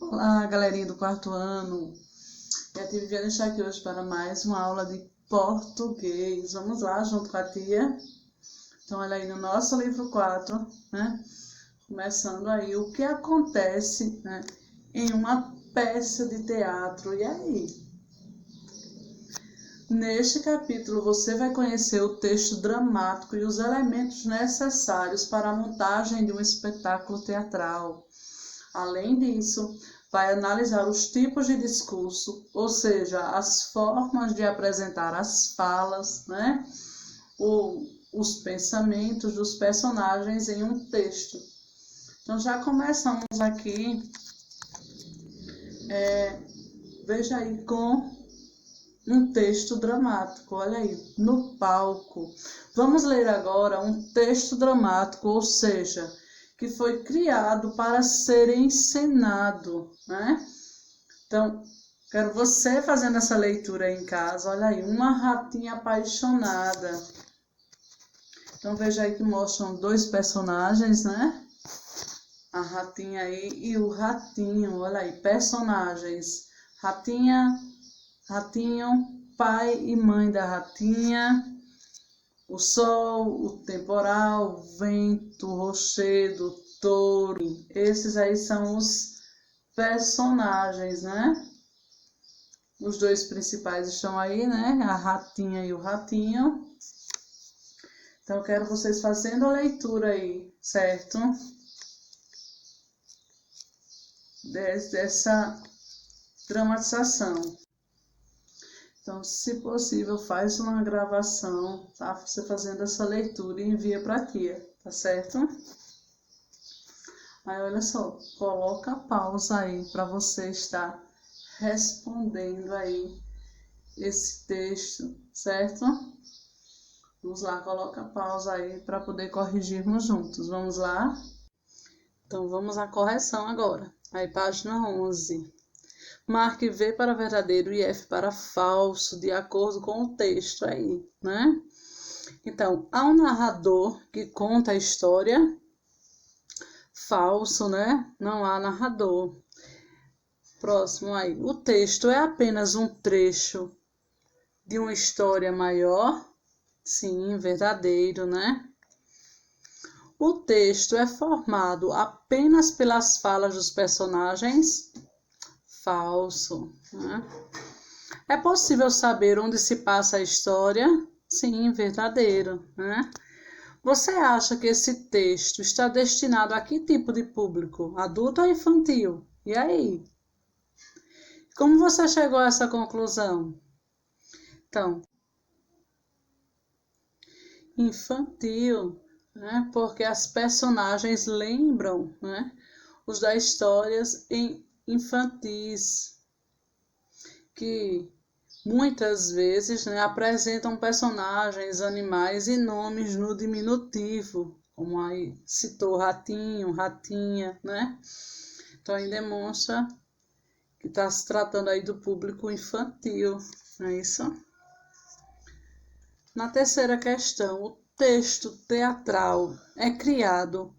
Olá, galerinha do quarto ano. E a tia Viviane está aqui hoje para mais uma aula de português. Vamos lá, junto com a tia. Então, olha aí no nosso livro 4, né? Começando aí, o que acontece, né, em uma peça de teatro. E aí? Neste capítulo, você vai conhecer o texto dramático e os elementos necessários para a montagem de um espetáculo teatral. Além disso, vai analisar os tipos de discurso, ou seja, as formas de apresentar as falas, né? Os pensamentos dos personagens em um texto. Então, já começamos aqui, veja aí, com um texto dramático, olha aí, no palco. Vamos ler agora um texto dramático, ou seja, que foi criado para ser encenado, né? Então, quero você fazendo essa leitura aí em casa. Olha aí, uma ratinha apaixonada. Então, veja aí que mostram dois personagens, né? A ratinha aí e o ratinho. Olha aí, personagens. Ratinha, ratinho, pai e mãe da ratinha. O sol, o temporal, o vento, o rochedo, o touro. Esses aí são os personagens, né? Os dois principais estão aí, né? A ratinha e o ratinho. Então, eu quero vocês fazendo a leitura aí, certo? Dessa dramatização. Então, se possível, faz uma gravação, tá? Você fazendo essa leitura e envia para a tia, tá certo? Aí, olha só, coloca a pausa aí para você estar respondendo aí esse texto, certo? Vamos lá, coloca a pausa aí para poder corrigirmos juntos. Vamos lá? Então, vamos à correção agora. Aí, página 11. Marque V para verdadeiro e F para falso, de acordo com o texto aí, né? Então, há um narrador que conta a história. Falso, né? Não há narrador. Próximo aí. O texto é apenas um trecho de uma história maior. Sim, verdadeiro, né? O texto é formado apenas pelas falas dos personagens. Falso, né? É possível saber onde se passa a história? Sim, verdadeiro, né? Você acha que esse texto está destinado a que tipo de público? Adulto ou infantil? E aí? Como você chegou a essa conclusão? Então, infantil, né? Porque as personagens lembram, né, os das histórias infantis, que muitas vezes, né, apresentam personagens, animais e nomes no diminutivo, como aí citou ratinho, ratinha, né? Então aí demonstra que está se tratando aí do público infantil, não é isso? Na terceira questão, o texto teatral é criado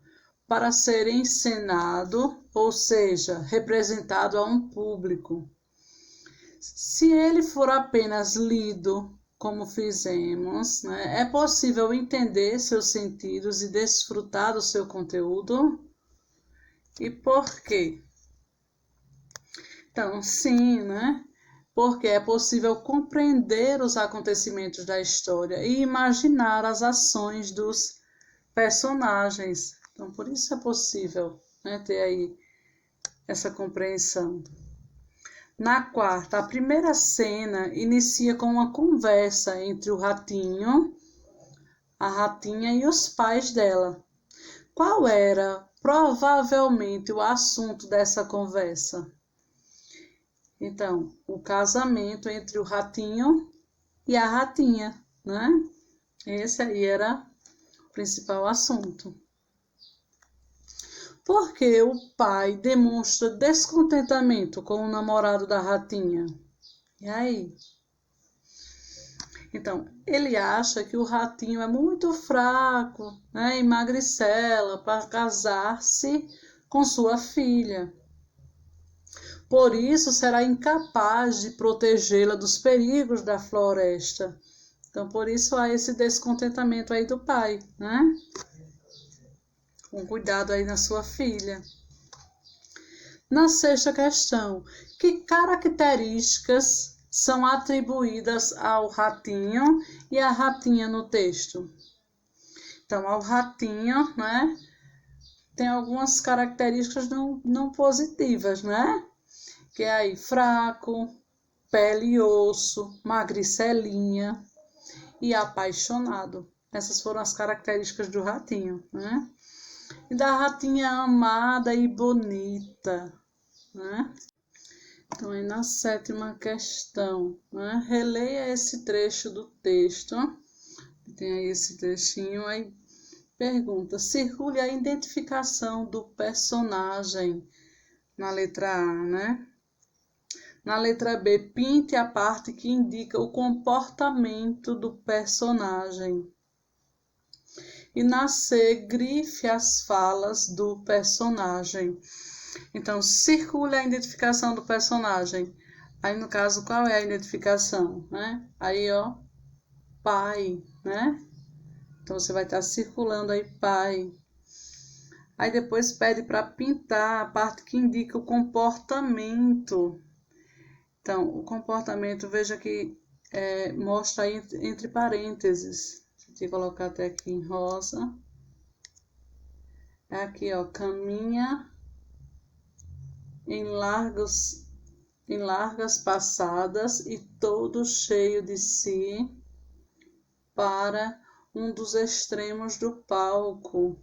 para ser encenado, ou seja, representado a um público. Se ele for apenas lido, como fizemos, né, é possível entender seus sentidos e desfrutar do seu conteúdo? E por quê? Então, sim, né? Porque é possível compreender os acontecimentos da história e imaginar as ações dos personagens. Então, por isso é possível, né, ter aí essa compreensão. Na quarta, a primeira cena inicia com uma conversa entre o ratinho, a ratinha e os pais dela. Qual era provavelmente o assunto dessa conversa? Então, o casamento entre o ratinho e a ratinha, né? Esse aí era o principal assunto. Porque o pai demonstra descontentamento com o namorado da ratinha? E aí? Então, ele acha que o ratinho é muito fraco, né, e magricela para casar-se com sua filha. Por isso, será incapaz de protegê-la dos perigos da floresta. Então, por isso há esse descontentamento aí do pai, né? Com cuidado aí na sua filha. Na sexta questão, que características são atribuídas ao ratinho e à ratinha no texto? Então, ao ratinho, né, tem algumas características não positivas, né? Que é aí fraco, pele e osso, magricelinha e apaixonado. Essas foram as características do ratinho, né? E da ratinha amada e bonita, né? Então, aí na sétima questão, né? Releia esse trecho do texto. Tem aí esse trechinho, aí pergunta, circule a identificação do personagem na letra A, né? Na letra B, pinte a parte que indica o comportamento do personagem. E na C, grife as falas do personagem. Então, circule a identificação do personagem. Aí, no caso, qual é a identificação, né? Aí, ó, pai, né? Então, você vai estar circulando aí, pai. Aí, depois pede para pintar a parte que indica o comportamento. Então, o comportamento, veja que mostra aí entre parênteses. Deixa eu colocar até aqui em rosa. É aqui, ó, caminha em largas passadas e todo cheio de si para um dos extremos do palco,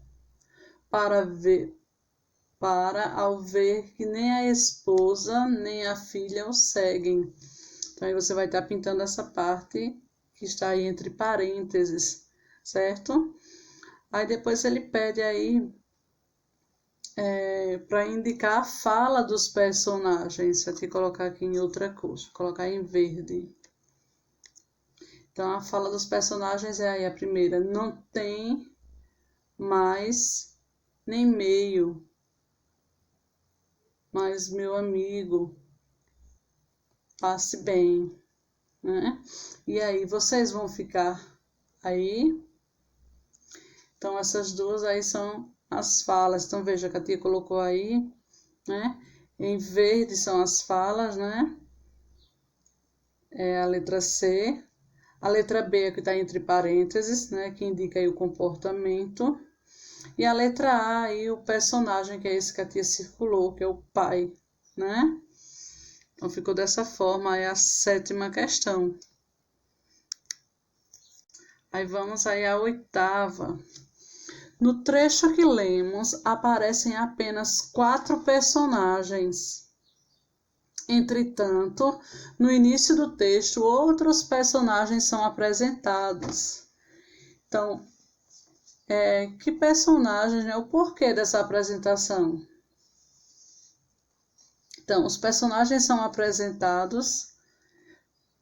ao ver que nem a esposa nem a filha o seguem. Então, aí você vai estar pintando essa parte que está aí entre parênteses, certo? Aí depois ele pede aí para indicar a fala dos personagens. Vou te colocar aqui em outra cor, vou colocar em verde. Então, a fala dos personagens é aí a primeira. Não tem mais nem meio, mas meu amigo, passe bem, né? E aí, vocês vão ficar aí. Então, essas duas aí são as falas. Então, veja que a tia colocou aí, né? Em verde são as falas, né? É a letra C. A letra B é que está entre parênteses, né? Que indica aí o comportamento. E a letra A aí o personagem, que é esse que a tia circulou, que é o pai, né? Então, ficou dessa forma, é a sétima questão. Aí vamos aí à oitava. No trecho que lemos, aparecem apenas 4 personagens. Entretanto, no início do texto, outros personagens são apresentados. Então, que personagem, né? O porquê dessa apresentação? Então, os personagens são apresentados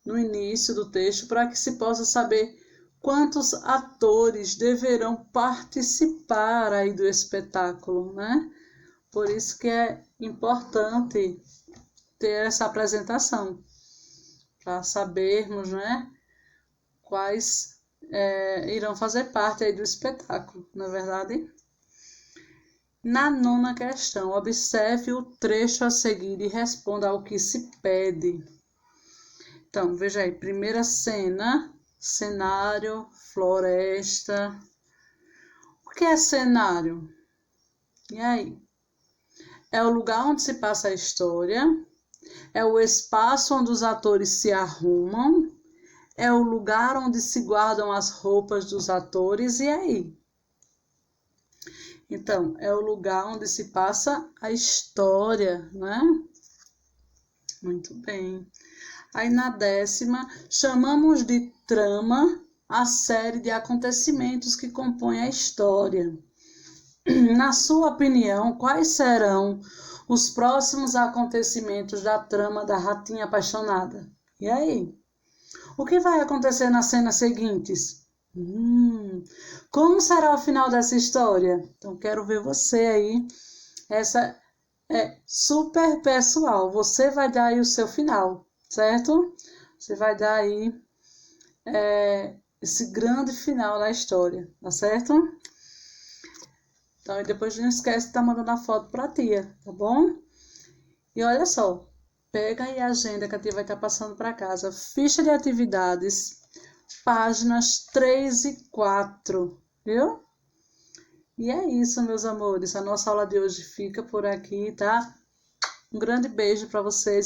no início do texto para que se possa saber quantos atores deverão participar aí do espetáculo, né? Por isso que é importante ter essa apresentação, para sabermos, né, quais irão fazer parte aí do espetáculo, não é verdade? Na nona questão, observe o trecho a seguir e responda ao que se pede. Então, veja aí, primeira cena, cenário, floresta. O que é cenário? E aí? É o lugar onde se passa a história, é o espaço onde os atores se arrumam, é o lugar onde se guardam as roupas dos atores, e aí? Então, é o lugar onde se passa a história, né? Muito bem. Aí na décima, chamamos de trama a série de acontecimentos que compõem a história. Na sua opinião, quais serão os próximos acontecimentos da trama da Ratinha Apaixonada? E aí? O que vai acontecer nas cenas seguintes? Como será o final dessa história? Então, quero ver você aí. Essa É super pessoal. Você vai dar aí o seu final, certo? Você vai dar aí esse grande final da história, tá certo? Então, e depois não esquece de estar mandando a foto pra tia, tá bom? E olha só, pega aí a agenda que a tia vai estar passando para casa. Ficha de atividades, páginas 3 e 4, viu? E é isso, meus amores. A nossa aula de hoje fica por aqui, tá? Um grande beijo para vocês.